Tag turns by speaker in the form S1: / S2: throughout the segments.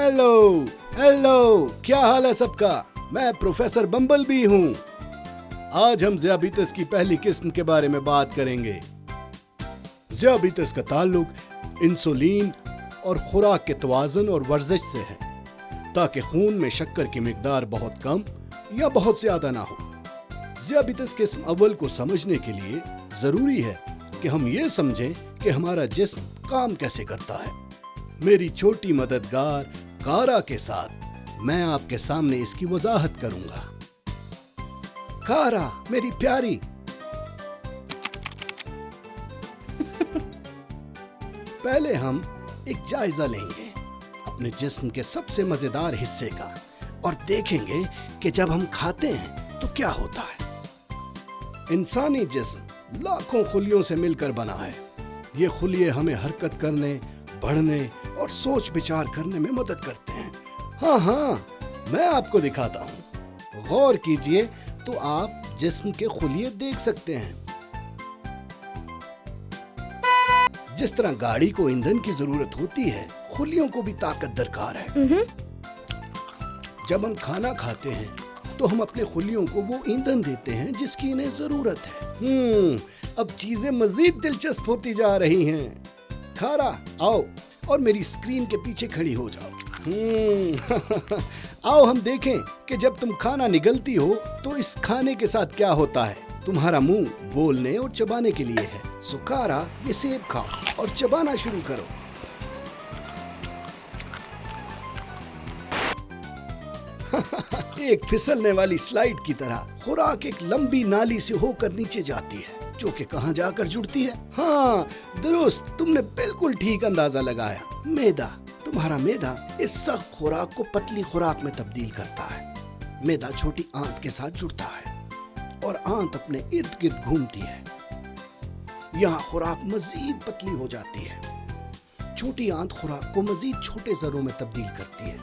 S1: Hello hello, क्या हाल है सबका। मैं प्रोफेसर बम्बल बी हूँ। आज हम ज़ियाबीतस की पहली किस्म के बारे में बात करेंगे। ज़ियाबीतस का ताल्लुक इंसुलिन और खुराक के तवाज़ुन और वर्जिश से है, ताकि खून में शक्कर की मिकदार बहुत कम या बहुत ज़्यादा ना हो। ज़ियाबीतस किस्म अव्वल को समझने के लिए ज़रूरी है कि हम ये समझें कि हमारा जिस्म काम कैसे करता है। मेरी छोटी मददगार कारा के साथ मैं आपके सामने इसकी वजाहत करूंगा। कारा मेरी प्यारी, पहले हम एक जायजा लेंगे अपने जिस्म के सबसे मजेदार हिस्से का और देखेंगे कि जब हम खाते हैं तो क्या होता है। इंसानी जिस्म लाखों खुलियों से मिलकर बना है। ये खुलिये हमें हरकत करने, बढ़ने और सोच विचार करने में मदद करते हैं। हाँ, मैं आपको दिखाता हूँ। गौर कीजिए तो आप जिस्म के खुलिये देख सकते हैं। जिस तरह गाड़ी को ईंधन की जरूरत होती है, खुलियों को भी ताकत दरकार है। जब हम खाना खाते हैं तो हम अपने खुलियों को वो ईंधन देते हैं जिसकी इन्हें जरूरत है। अब चीजें मजीद दिलचस्प होती जा रही हैं। खारा, आओ और मेरी स्क्रीन के पीछे खड़ी हो जाओ। आओ हम देखें कि जब तुम खाना निगलती हो तो इस खाने के साथ क्या होता है। तुम्हारा मुंह बोलने और चबाने के लिए है। सुकारा, ये सेब खाओ और चबाना शुरू करो। एक फिसलने वाली स्लाइड की तरह खुराक एक लंबी नाली से होकर नीचे जाती है, जो कि कहां जाकर जुड़ती है। हाँ दुरुस्त, तुमने बिल्कुल ठीक अंदाजा लगाया। मैदा, तुम्हारा मैदा इस सख्त खुराक को पतली खुराक में तब्दील करता है। मैदा छोटी आंत के साथ जुड़ता है और आंत अपने इर्द गिर्द घूमती है। यहाँ खुराक मजीद पतली हो जाती है। छोटी आंत खुराक को मजीद छोटे जरों में तब्दील करती है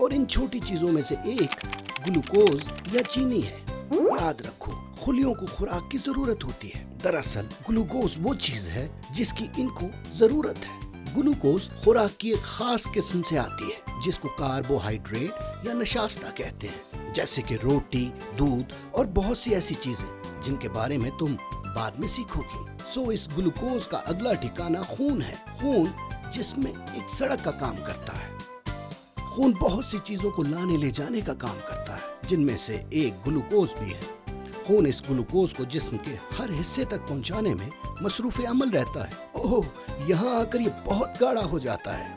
S1: और इन छोटी चीजों में से एक ग्लूकोज या चीनी है। याद रखो, खुलियों को खुराक की जरूरत होती है। दरअसल ग्लूकोज वो चीज है जिसकी इनको जरूरत है। ग्लूकोज खुराक की एक खास किस्म से आती है जिसको कार्बोहाइड्रेट या नशास्ता कहते हैं, जैसे कि रोटी, दूध और बहुत सी ऐसी चीजें जिनके बारे में तुम बाद में सीखोगी। इस ग्लूकोज का अगला ठिकाना खून है। खून जिसमें एक सड़क का काम करता है। खून बहुत सी चीजों को लाने ले जाने का काम करता है, जिनमें से एक ग्लूकोज भी है। खून इस ग्लूकोज को जिस्म के हर हिस्से तक पहुंचाने में मसरूफ अमल रहता है। ओह, यहाँ आकर ये बहुत गाढ़ा हो जाता है।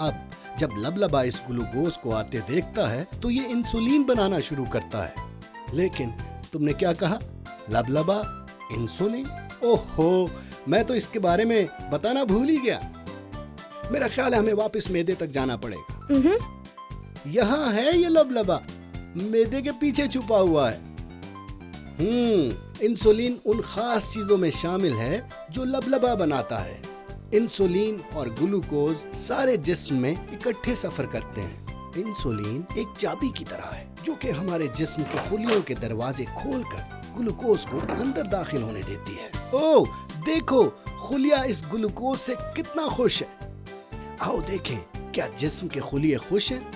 S1: अब जब लबलबा इस ग्लूकोज को आते देखता है तो ये इंसुलिन बनाना शुरू करता है। लेकिन तुमने क्या कहा? लबलबा इंसुलिन? ओहो, मैं तो इसके बारे में बताना भूल ही गया। मेरा ख्याल है हमें वापस मैदे तक जाना पड़ेगा। यहाँ है ये लबलबा, मैदे के पीछे छुपा हुआ है। इंसुलिन उन खास चीजों में शामिल है जो लबलबा बनाता है। इंसुलिन और ग्लूकोज सारे जिस्म में इकट्ठे सफर करते हैं। इंसुलिन एक चाबी की तरह है जो कि हमारे जिस्म के खुलियों के दरवाजे खोलकर ग्लूकोज को अंदर दाखिल होने देती है। ओह देखो, खुलिया इस ग्लूकोज से कितना खुश है। आओ देखें, क्या जिस्म के खुलिये खुश हैं?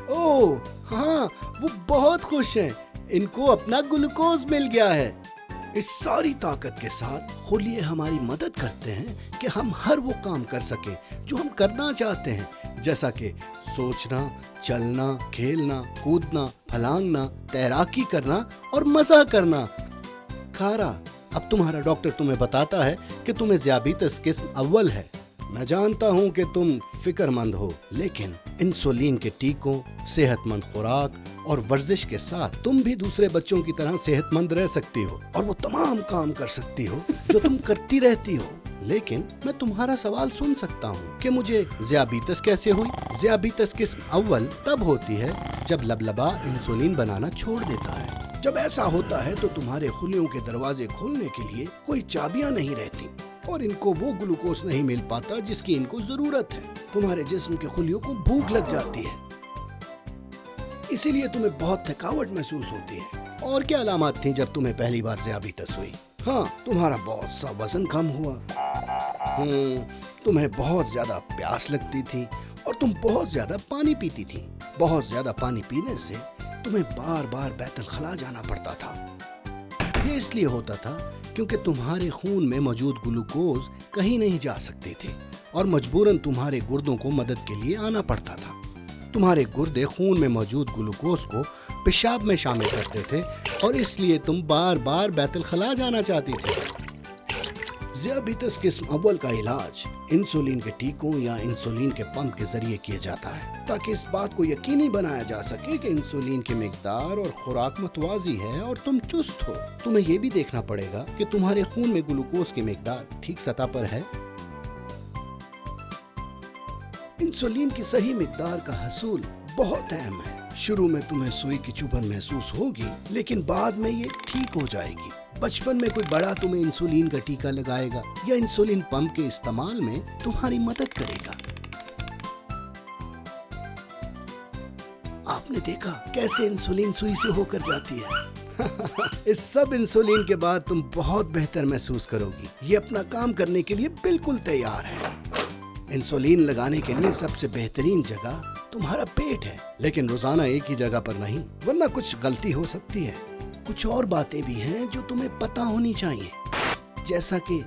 S1: ओह हाँ, वो बहुत खुश हैं। इनको अपना ग्लूकोज मिल गया है। इस सारी ताकत के साथ खुलिये हमारी मदद करते हैं कि हम हर वो काम कर सके जो हम करना चाहते हैं, जैसा कि सोचना, चलना, खेलना, कूदना, फलांगना, तैराकी करना और मजा करना। खारा, अब तुम्हारा डॉक्टर तुम्हें बताता है कि तुम्हें ज़ियाबीतस किस्म अव्वल है। मैं जानता हूँ कि तुम फिक्रमंद हो, लेकिन इंसुलिन के टीकों, सेहतमंद खुराक और वर्जिश के साथ तुम भी दूसरे बच्चों की तरह सेहतमंद रह सकती हो और वो तमाम काम कर सकती हो जो तुम करती रहती हो। लेकिन मैं तुम्हारा सवाल सुन सकता हूँ कि मुझे ज़ियाबीतस कैसे हुई? ज़ियाबीतस किस्म अव्वल तब होती है जब लबलबा इंसुलिन बनाना छोड़ देता है। जब ऐसा होता है तो तुम्हारे खुलियों के दरवाजे खोलने के लिए कोई चाबियां नहीं रहती और इनको वो ग्लूकोज नहीं मिल पाता जिसकी इनको जरूरत है। तुम्हारे जिस्म के खुलियों को भूख लग जाती है, इसीलिए तुम्हें बहुत थकावट महसूस होती है। और क्या अलामत थी जब तुम्हें पहली बार ज़ियाबीतस हुई? हाँ, तुम्हारा बहुत सा वजन कम हुआ, تمہیں بہت زیادہ پیاس لگتی تھی اور تم بہت زیادہ پانی پیتی تھی۔ بہت زیادہ پانی پینے سے تمہیں بار بار بیت الخلا جانا پڑتا تھا۔ یہ اس لیے ہوتا تھا کیونکہ تمہارے خون میں موجود گلوکوز کہیں نہیں جا سکتے تھے اور مجبوراً تمہارے گردوں کو مدد کے لیے آنا پڑتا تھا۔ تمہارے گردے خون میں موجود گلوکوز کو پیشاب میں شامل کرتے تھے اور اس لیے تم بار بار بیت الخلا جانا چاہتی تھی۔ ذیابیطس قسم اول کا علاج انسولین کے ٹیکوں یا انسولین کے پمپ کے ذریعے کیا جاتا ہے تاکہ اس بات کو یقینی بنایا جا سکے کہ انسولین کی مقدار اور خوراک متوازی ہے اور تم چست ہو۔ تمہیں یہ بھی دیکھنا پڑے گا کہ تمہارے خون میں گلوکوز کی مقدار ٹھیک سطح پر ہے۔ انسولین کی صحیح مقدار کا حصول بہت اہم ہے۔ شروع میں تمہیں سوئی کی چبھن محسوس ہوگی لیکن بعد میں یہ ٹھیک ہو جائے گی۔ بچپن میں کوئی بڑا تمہیں انسولین کا ٹیکہ لگائے گا یا انسولین پمپ کے استعمال میں تمہاری مدد کرے گا۔ آپ نے دیکھا کیسے انسولین سوئی سے ہو کر جاتی ہے؟ اس سب انسولین کے بعد تم بہت بہتر محسوس کرو گی۔ یہ اپنا کام کرنے کے لیے بالکل تیار ہے۔ انسولین لگانے کے لیے سب سے بہترین جگہ تمہارا پیٹ ہے، لیکن روزانہ ایک ہی جگہ پر نہیں، ورنہ کچھ غلطی ہو سکتی ہے۔ کچھ اور باتیں بھی ہیں جو تمہیں پتہ ہونی چاہیے، جیسا کہ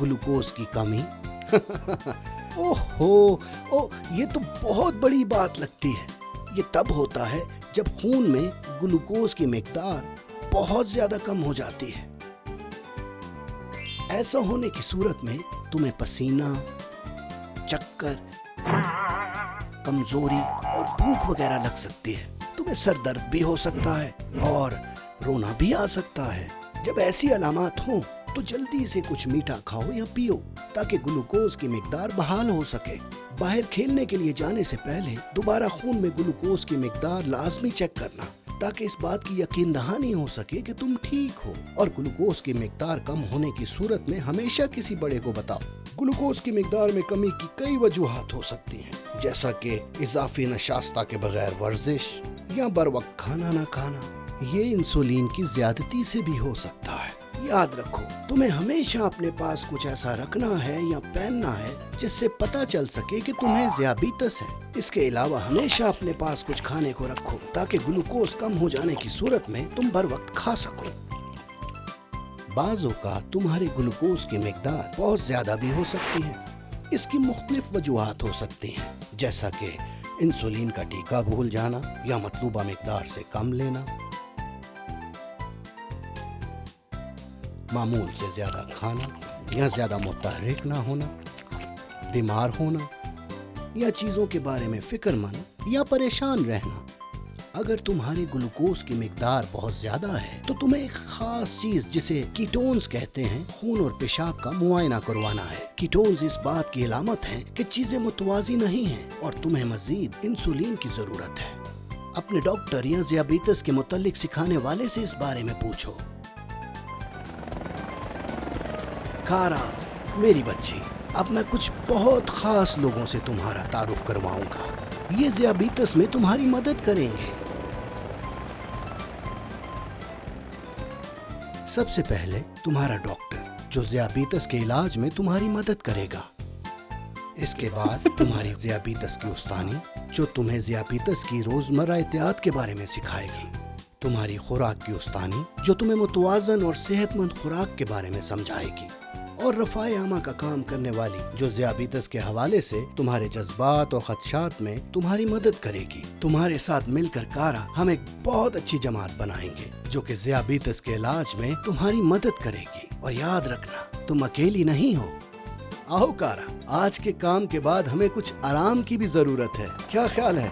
S1: گلوکوز کی کمی۔ یہ تو بہت بڑی بات لگتی ہے۔ یہ تب ہوتا ہے جب خون میں گلوکوز کی مقدار بہت زیادہ کم ہو جاتی ہے۔ ایسا ہونے کی صورت میں تمہیں پسینہ، چکر، کمزوری اور بھوک وغیرہ لگ سکتی ہے۔ تمہیں سر درد بھی ہو سکتا ہے اور رونا بھی آ سکتا ہے۔ جب ایسی علامات ہوں تو جلدی سے کچھ میٹھا کھاؤ یا پیو تاکہ گلوکوز کی مقدار بحال ہو سکے۔ باہر کھیلنے کے لیے جانے سے پہلے دوبارہ خون میں گلوکوز کی مقدار لازمی چیک کرنا تاکہ اس بات کی یقین دہانی ہو سکے کہ تم ٹھیک ہو، اور گلوکوز کی مقدار کم ہونے کی صورت میں ہمیشہ کسی بڑے کو بتاؤ۔ گلوکوز کی مقدار میں کمی کی کئی وجوہات ہو سکتی ہیں، جیسا کہ اضافی نشاستہ کے بغیر ورزش یا بر وقت کھانا نہ کھانا۔ یہ انسولین کی زیادتی سے بھی ہو سکتا ہے۔ یاد رکھو، تمہیں ہمیشہ اپنے پاس کچھ ایسا رکھنا ہے یا پہننا ہے جس سے پتہ چل سکے کہ تمہیں ذیابیطس ہے۔ اس کے علاوہ ہمیشہ اپنے پاس کچھ کھانے کو رکھو تاکہ گلوکوز کم ہو جانے کی صورت میں تم بر وقت کھا سکو۔ بعض اوقات تمہارے گلوکوز کی مقدار بہت زیادہ بھی ہو سکتی ہے۔ اس کی مختلف وجوہات ہو سکتی ہیں، جیسا کہ انسولین کا ٹیکہ بھول جانا یا مطلوبہ مقدار سے کم لینا، معمول سے زیادہ کھانا یا زیادہ متحرک نہ ہونا، بیمار ہونا یا چیزوں کے بارے میں فکر مند یا پریشان رہنا۔ اگر تمہاری گلوکوز کی مقدار بہت زیادہ ہے تو تمہیں ایک خاص چیز جسے کیٹونز کہتے ہیں خون اور پیشاب کا معائنہ کروانا ہے۔ کیٹونز اس بات کی علامت ہیں کہ چیزیں متوازی نہیں ہیں اور تمہیں مزید انسولین کی ضرورت ہے۔ اپنے ڈاکٹر یا ذیابیطس کے متعلق سکھانے والے سے اس بارے میں پوچھو۔ کارا، میری بچی، اب میں کچھ بہت خاص لوگوں سے تمہارا تعارف کرواؤں گا۔ یہ ذیابیطس میں تمہاری مدد کریں گے۔ سب سے پہلے تمہارا ڈاکٹر جو ذیابیطس کے علاج میں تمہاری مدد کرے گا۔ اس کے بعد تمہاری ذیابیطس کی استانی جو تمہیں ذیابیطس کی روزمرہ احتیاط کے بارے میں سکھائے گی۔ تمہاری خوراک کی استانی جو تمہیں متوازن اور صحت مند خوراک کے بارے میں سمجھائے گی، اور رفاع عامہ کا کام کرنے والی جو ذیابیطس کے حوالے سے تمہارے جذبات اور خدشات میں تمہاری مدد کرے گی۔ تمہارے ساتھ مل کر کارا ہم ایک بہت اچھی جماعت بنائیں گے جو کہ ذیابیطس کے علاج میں تمہاری مدد کرے گی۔ اور یاد رکھنا، تم اکیلی نہیں ہو۔ آؤ کارا، آج کے کام کے بعد ہمیں کچھ آرام کی بھی ضرورت ہے، کیا خیال ہے؟